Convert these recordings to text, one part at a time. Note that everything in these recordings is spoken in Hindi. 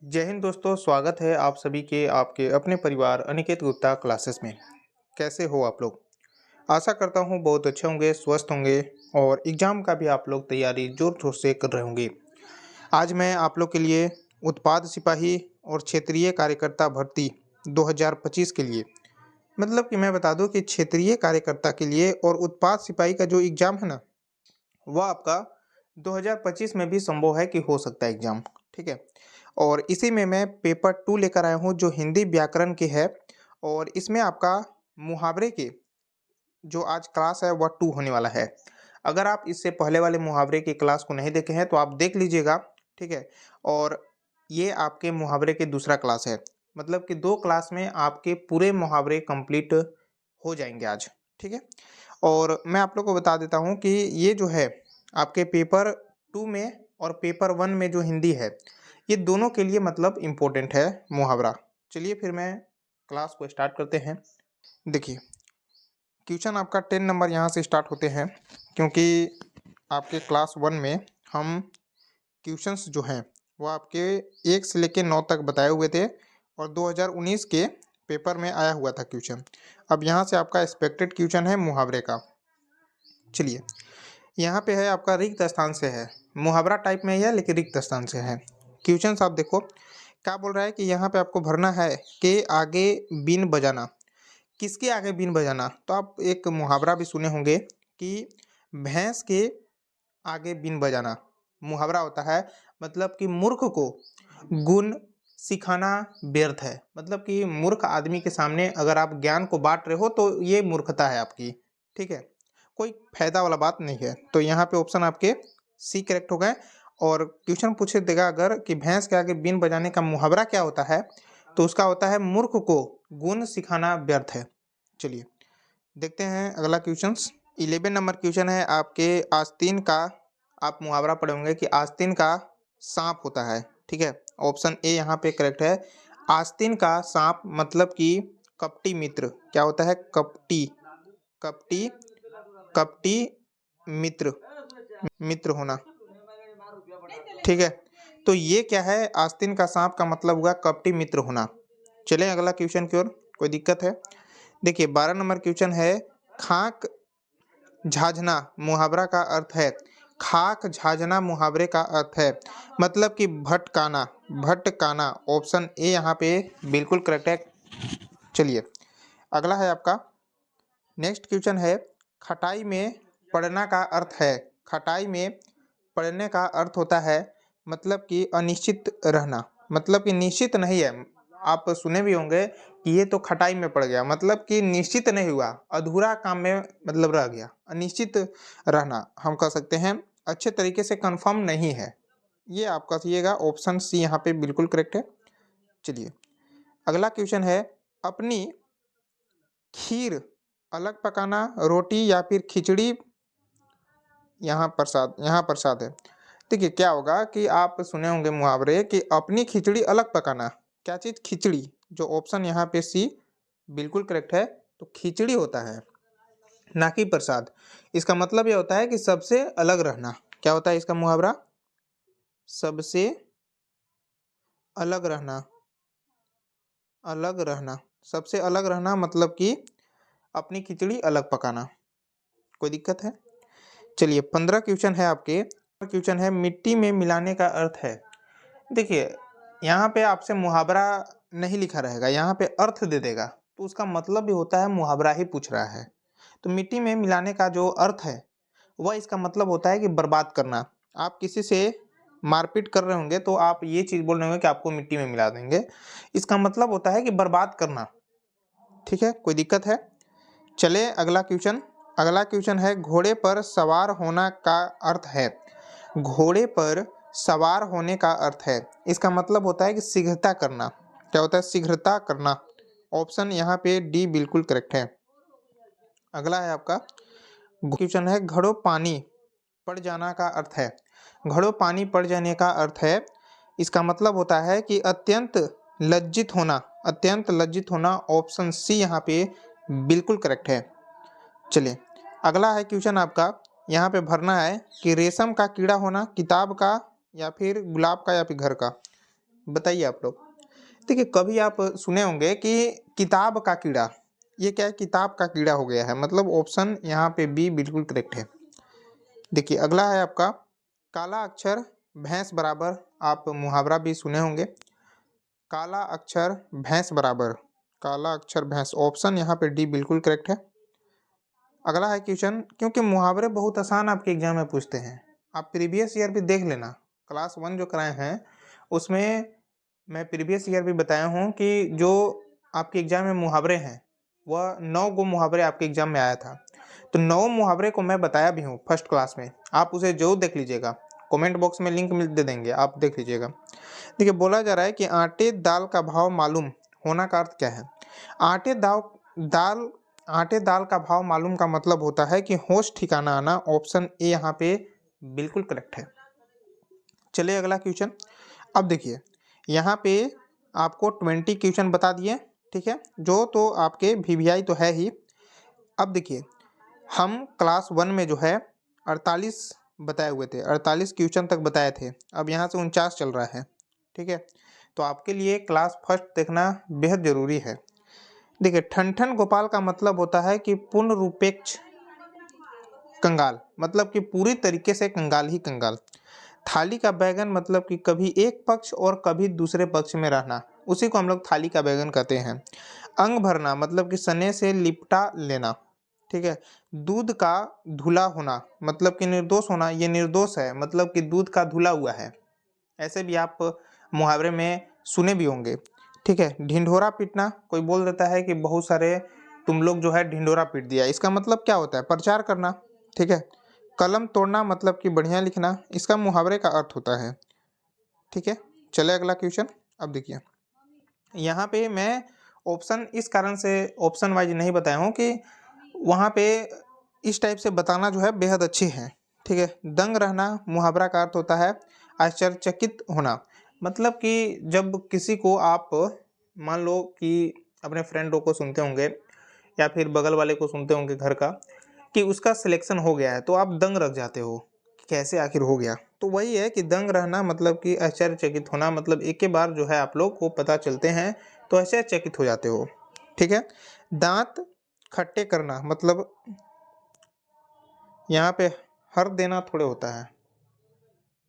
जय हिंद दोस्तों, स्वागत है आप सभी के आपके अपने परिवार अनिकेत गुप्ता क्लासेस में। कैसे हो आप लोग? आशा करता हूँ बहुत अच्छे होंगे, स्वस्थ होंगे और एग्ज़ाम का भी आप लोग तैयारी ज़ोर-शोर से कर रहे होंगे। आज मैं आप लोग के लिए उत्पाद सिपाही और क्षेत्रीय कार्यकर्ता भर्ती 2025 के लिए मतलब कि मैं बता दूँ कि क्षेत्रीय कार्यकर्ता के लिए और उत्पाद सिपाही का जो एग्ज़ाम है ना, वह आपका 2025 में भी संभव है कि हो सकता है एग्ज़ाम, ठीक है? और इसी में मैं पेपर 2 लेकर आया हूँ जो हिंदी व्याकरण की है और इसमें आपका मुहावरे के जो आज क्लास है वह 2 होने वाला है। अगर आप इससे पहले वाले मुहावरे की क्लास को नहीं देखे हैं तो आप देख लीजिएगा, ठीक है? और ये आपके मुहावरे के दूसरा क्लास है। मतलब कि 2 क्लास में आपके पूरे मुहावरे कंप्लीट हो जाएँगे आज, ठीक है? और मैं आप लोग को बता देता हूँ कि ये जो है आपके पेपर 2 में और पेपर 1 में जो हिंदी है, ये दोनों के लिए मतलब इम्पोर्टेंट है मुहावरा। चलिए फिर मैं क्लास को स्टार्ट करते हैं। देखिए, क्वेश्चन आपका 10 नंबर यहाँ से स्टार्ट होते हैं क्योंकि आपके क्लास 1 में हम क्वेश्चंस जो हैं वो आपके 1 से लेके 9 तक बताए हुए थे और 2019 के पेपर में आया हुआ था क्वेश्चन। अब यहाँ से आपका एक्सपेक्टेड क्वेश्चन है मुहावरे का। चलिए, यहाँ पे है आपका रिक्त स्थान से है, मुहावरा टाइप में ही है लेकिन रिक्त स्थान से है। क्वेश्चन आप देखो, क्या बोल रहा है कि यहाँ पे आपको भरना है कि आगे बीन बजाना। किसके आगे बीन बजाना? तो आप एक मुहावरा भी सुने होंगे कि भैंस के आगे बीन बजाना। मुहावरा होता है मतलब कि मूर्ख को गुण सिखाना व्यर्थ है। मतलब कि मूर्ख आदमी के सामने अगर आप ज्ञान को बाँट रहे हो तो ये मूर्खता है आपकी, ठीक है? कोई फ़ायदा वाला बात नहीं है। तो यहाँ पे ऑप्शन आपके सी करेक्ट हो गए और क्वेश्चन पूछ देगा अगर कि भैंस के आगे बीन बजाने का मुहावरा क्या होता है? तो उसका होता है मूर्ख को गुण सिखाना व्यर्थ है। चलिए, देखते हैं अगला क्वेश्चंस। 11 नंबर क्वेश्चन है आपके आस्तीन का। आप मुहावरा पढ़े होंगे कि आस्तीन का साँप होता है, ठीक है? ऑप्शन ए यहाँ पे करेक्ट है। आस्तीन का साँप मतलब कि कपटी मित्र। क्या होता है? कपटी, कपटी, कपटी मित्र, मित्र होना, ठीक है? तो ये क्या है? आस्तीन का साँप का मतलब हुआ कपटी मित्र होना। चलें अगला क्वेश्चन की ओर, कोई दिक्कत है? देखिए 12 नंबर क्वेश्चन है खाक झाझना मुहावरा का अर्थ है। खाक झाझना मुहावरे का अर्थ है मतलब कि भटकाना, भटकाना। ऑप्शन ए यहाँ पे बिल्कुल करेक्ट है। चलिए, अगला है आपका नेक्स्ट क्वेश्चन है खटाई में पड़ना का अर्थ है। खटाई में पड़ने का अर्थ होता है मतलब कि अनिश्चित रहना, मतलब कि निश्चित नहीं है। आप सुने भी होंगे कि ये तो खटाई में पड़ गया, मतलब कि निश्चित नहीं हुआ, अधूरा काम में मतलब रह गया। अनिश्चित रहना हम कह सकते हैं, अच्छे तरीके से कंफर्म नहीं है। ये आप कहिएगा ऑप्शन सी यहाँ पे बिल्कुल करेक्ट है। चलिए, अगला क्वेश्चन है अपनी खीर अलग पकाना, रोटी या फिर खिचड़ी यहाँ प्रसाद है। देखिए क्या होगा कि आप सुने होंगे मुहावरे कि अपनी खिचड़ी अलग पकाना। क्या चीज़? खिचड़ी। जो ऑप्शन यहाँ पे सी बिल्कुल करेक्ट है। तो खिचड़ी होता है, ना कि प्रसाद। इसका मतलब ये होता है कि सबसे अलग रहना। क्या होता है इसका मुहावरा? सबसे अलग रहना, अलग रहना। सबसे अलग रहना मतलब कि अपनी खिचड़ी अलग पकाना। कोई दिक्कत है? चलिए 15 क्वेश्चन है आपके। क्वेश्चन है मिट्टी में मिलाने का अर्थ है। देखिए, यहाँ पे आपसे मुहावरा नहीं लिखा रहेगा, यहाँ पे अर्थ दे देगा, तो उसका मतलब भी होता है मुहावरा ही पूछ रहा है। तो मिट्टी में मिलाने का जो अर्थ है, वह इसका मतलब होता है कि बर्बाद करना। आप किसी से मारपीट कर रहे होंगे तो आप ये चीज़ बोल रहे होंगे कि आपको मिट्टी में मिला देंगे। इसका मतलब होता है कि बर्बाद करना, ठीक है? कोई दिक्कत है? चले अगला क्वेश्चन। अगला क्वेश्चन है घोड़े पर सवार होना का अर्थ है। घोड़े पर सवार होने का अर्थ है, इसका मतलब होता है कि शीघ्रता करना। क्या होता है? शीघ्रता करना। ऑप्शन यहाँ पे डी बिल्कुल करेक्ट है। अगला है आपका क्वेश्चन है घड़ों पानी पड़ जाना का अर्थ है। घड़ों पानी पड़ जाने का अर्थ है, इसका मतलब होता है कि अत्यंत लज्जित होना, अत्यंत लज्जित होना। ऑप्शन सी यहाँ पे बिल्कुल करेक्ट है। चलिए, अगला है क्वेश्चन आपका, यहाँ पे भरना है कि रेशम का कीड़ा होना, किताब का या फिर गुलाब का या फिर घर का। बताइए आप लोग। देखिए, कभी आप सुने होंगे कि किताब का कीड़ा, ये क्या है? किताब का कीड़ा हो गया है, मतलब ऑप्शन यहाँ पे बी बिल्कुल करेक्ट है। देखिए, अगला है आपका काला अक्षर भैंस बराबर। आप मुहावरा भी सुने होंगे, काला अक्षर भैंस बराबर, काला अक्षर भैंस, ऑप्शन यहाँ पे डी बिल्कुल करेक्ट है। अगला है क्वेश्चन, क्योंकि मुहावरे बहुत आसान आपके एग्जाम में पूछते हैं, आप प्रीवियस ईयर भी देख लेना। क्लास 1 जो कराए हैं उसमें मैं प्रीवियस ईयर भी बताया हूँ कि जो आपके एग्जाम में मुहावरे हैं वह 9 गो मुहावरे आपके एग्जाम में आया था। तो 9 मुहावरे को मैं बताया भी हूँ फर्स्ट क्लास में, आप उसे जरूर देख लीजिएगा। कमेंट बॉक्स में लिंक मिल दे देंगे, आप देख लीजिएगा। देखिए, बोला जा रहा है कि आटे दाल का भाव मालूम होना का अर्थ क्या है? आटे दाल आटे दाल का भाव मालूम का मतलब होता है कि होश ठिकाना आना। ऑप्शन ए यहाँ पे बिल्कुल करेक्ट है। चलिए अगला क्वेश्चन। अब देखिए, यहाँ पे आपको 20 क्वेश्चन बता दिए, ठीक है, जो तो आपके वीवीआई तो है ही। अब देखिए, हम क्लास 1 में जो है 48 बताए हुए थे, 48 क्वेश्चन तक बताए थे। अब यहाँ से 49 चल रहा है, ठीक है। तो आपके लिए क्लास फर्स्ट देखना बेहद जरूरी है। देखिए, ठन गोपाल का मतलब होता है कि पूर्ण रूपेक्ष कंगाल, मतलब कि पूरी तरीके से कंगाल ही कंगाल। थाली का बैगन मतलब कि कभी एक पक्ष और कभी दूसरे पक्ष में रहना, उसी को हम लोग थाली का बैगन कहते हैं। अंग भरना मतलब कि सने से लिपटा लेना, ठीक है। दूध का धुला होना मतलब कि निर्दोष होना, ये निर्दोष है मतलब कि दूध का धुला हुआ है। ऐसे भी आप मुहावरे में सुने भी होंगे, ठीक है। ढिंढोरा पीटना, कोई बोल देता है कि बहुत सारे तुम लोग जो है ढिंढोरा पीट दिया, इसका मतलब क्या होता है? प्रचार करना, ठीक है। कलम तोड़ना मतलब कि बढ़िया लिखना, इसका मुहावरे का अर्थ होता है, ठीक है। चले अगला क्वेश्चन। अब देखिए, यहाँ पे मैं ऑप्शन इस कारण से ऑप्शन वाइज नहीं बताया हूँ कि वहाँ पे इस टाइप से बताना जो है बेहद अच्छी है, ठीक है। दंग रहना मुहावरा का अर्थ होता है आश्चर्यचकित होना, मतलब कि जब किसी को आप मान लो कि अपने फ्रेंडों को सुनते होंगे या फिर बगल वाले को सुनते होंगे घर का, कि उसका सिलेक्शन हो गया है तो आप दंग रख जाते हो कि कैसे आखिर हो गया। तो वही है कि दंग रहना मतलब कि आश्चर्यचकित होना, मतलब एक के बार जो है आप लोग को पता चलते हैं तो आश्चर्यचकित हो जाते हो, ठीक है। दांत खट्टे करना मतलब यहाँ पे हर देना थोड़े होता है,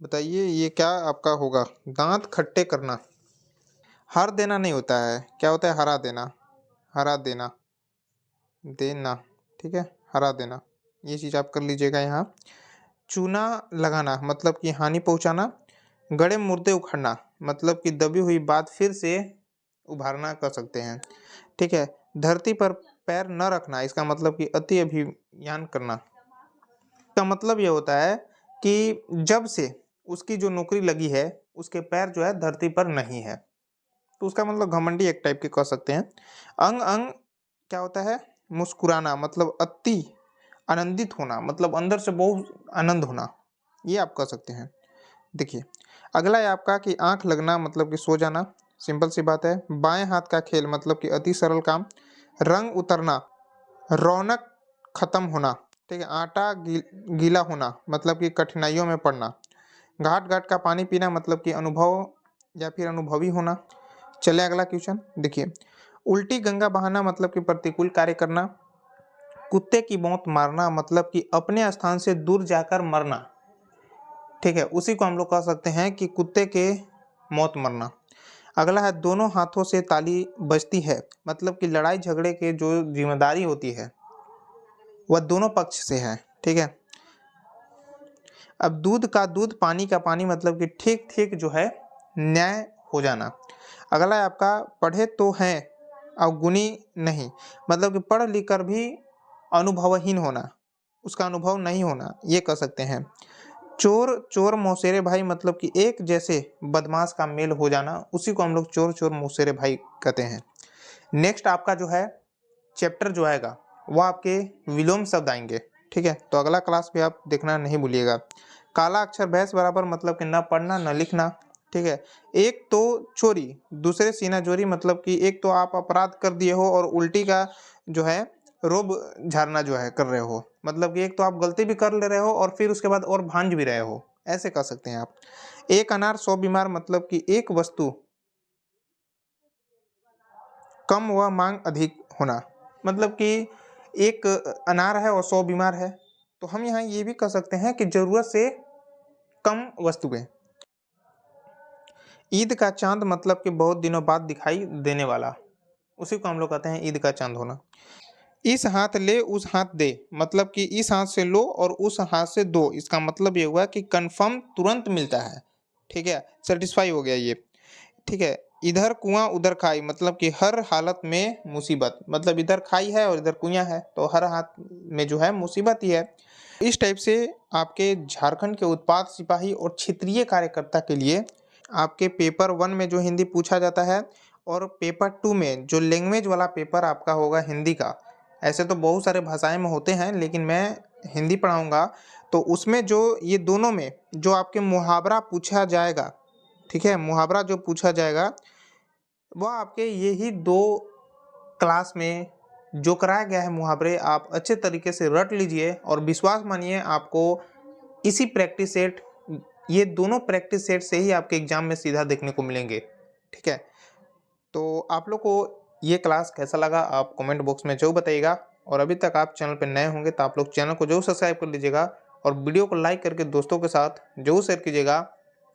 बताइए ये क्या आपका होगा? दांत खट्टे करना, हर देना नहीं होता है, क्या होता है? हरा देना, हरा देना, देना, ठीक है, हरा देना, ये चीज़ आप कर लीजिएगा यहाँ। चूना लगाना मतलब कि हानि पहुंचाना। गड़े मुर्दे उखड़ना मतलब कि दबी हुई बात फिर से उभारना कर सकते हैं, ठीक है। धरती पर पैर न रखना, इसका मतलब कि अति अभियान करना। इसका मतलब ये होता है कि जब से उसकी जो नौकरी लगी है उसके पैर जो है धरती पर नहीं है, तो उसका मतलब घमंडी एक टाइप के कह सकते हैं। अंग अंग क्या होता है? मुस्कुराना मतलब अति आनंदित होना, मतलब अंदर से बहुत आनंद होना, ये आप कह सकते हैं। देखिए, अगला है आपका कि आंख लगना मतलब कि सो जाना, सिंपल सी बात है। बाएं हाथ का खेल मतलब कि अति सरल काम। रंग उतरना, रौनक खत्म होना, ठीक है। आटा गीला होना मतलब कि कठिनाइयों में पड़ना। घाट घाट का पानी पीना मतलब कि अनुभव या फिर अनुभवी होना। चले अगला क्वेश्चन। देखिए, उल्टी गंगा बहाना मतलब कि प्रतिकूल कार्य करना। कुत्ते की मौत मारना मतलब कि अपने स्थान से दूर जाकर मरना, ठीक है, उसी को हम लोग कह सकते हैं कि कुत्ते के मौत मरना। अगला है दोनों हाथों से ताली बजती है मतलब कि लड़ाई झगड़े के जो जिम्मेदारी होती है वह दोनों पक्ष से है, ठीक है। अब दूध का दूध पानी का पानी मतलब कि ठीक ठीक जो है न्याय हो जाना। अगला है आपका पढ़े तो हैं अवगुणी नहीं मतलब कि पढ़ लिख कर भी अनुभवहीन होना, उसका अनुभव नहीं होना, ये कह सकते हैं। चोर चोर मौसेरे भाई मतलब कि एक जैसे बदमाश का मेल हो जाना, उसी को हम लोग चोर चोर मौसेरे भाई कहते हैं। नेक्स्ट आपका जो है चैप्टर जो आएगा वो आपके विलोम शब्द आएंगे, ठीक है। तो अगला क्लास भी आप देखना नहीं भूलिएगा। काला अक्षर भैंस बराबर मतलब कि न पढ़ना न लिखना, ठीक है। एक तो चोरी दूसरे सीना चोरी मतलब कि एक तो आप अपराध कर दिए हो और उल्टी का जो है रोब झाड़ना जो है कर रहे हो, मतलब कि एक तो आप गलती भी कर ले रहे हो और फिर उसके बाद और भांज भी रहे हो, ऐसे कह सकते हैं आप। एक अनार 100 बीमार मतलब कि एक वस्तु कम व मांग अधिक होना, मतलब कि एक अनार है और 100 बीमार है, तो हम यहाँ ये भी कह सकते हैं कि ज़रूरत से कम वस्तुएं। ईद का चांद मतलब कि बहुत दिनों बाद दिखाई देने वाला, उसी को हम लोग कहते हैं ईद का चांद होना। इस हाथ ले उस हाथ दे, मतलब कि इस हाथ से लो और उस हाथ से दो, इसका मतलब ये हुआ कि कंफर्म तुरंत मिलता है। ठीक है, सेटिस्फाई हो गया ये। ठीक है, इधर कुआं उधर खाई, मतलब कि हर हालत में मुसीबत, मतलब इधर खाई है और इधर कुआं है, तो हर हाथ में जो है मुसीबत ही है। इस टाइप से आपके झारखंड के उत्पाद सिपाही और क्षेत्रीय कार्यकर्ता के लिए आपके पेपर 1 में जो हिंदी पूछा जाता है और पेपर 2 में जो लैंग्वेज वाला पेपर आपका होगा हिंदी का। ऐसे तो बहुत सारे भाषाएं में होते हैं, लेकिन मैं हिंदी पढ़ाऊंगा, तो उसमें जो ये दोनों में जो आपके मुहावरा पूछा जाएगा, ठीक है, मुहावरा जो पूछा जाएगा वह आपके यही 2 क्लास में जो कराया गया है मुहावरे, आप अच्छे तरीके से रट लीजिए और विश्वास मानिए आपको इसी प्रैक्टिस सेट, ये दोनों प्रैक्टिस सेट से ही आपके एग्जाम में सीधा देखने को मिलेंगे। ठीक है, तो आप लोग को ये क्लास कैसा लगा आप कमेंट बॉक्स में जरूर बताइएगा, और अभी तक आप चैनल पर नए होंगे तो आप लोग चैनल को जरूर सब्सक्राइब कर लीजिएगा और वीडियो को लाइक करके दोस्तों के साथ जरूर शेयर कीजिएगा।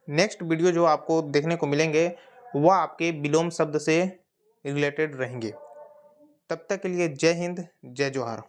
नेक्स्ट वीडियो जो आपको देखने को मिलेंगे वह आपके विलोम शब्द से रिलेटेड रहेंगे। तब तक के लिए जय हिंद, जय जोहार।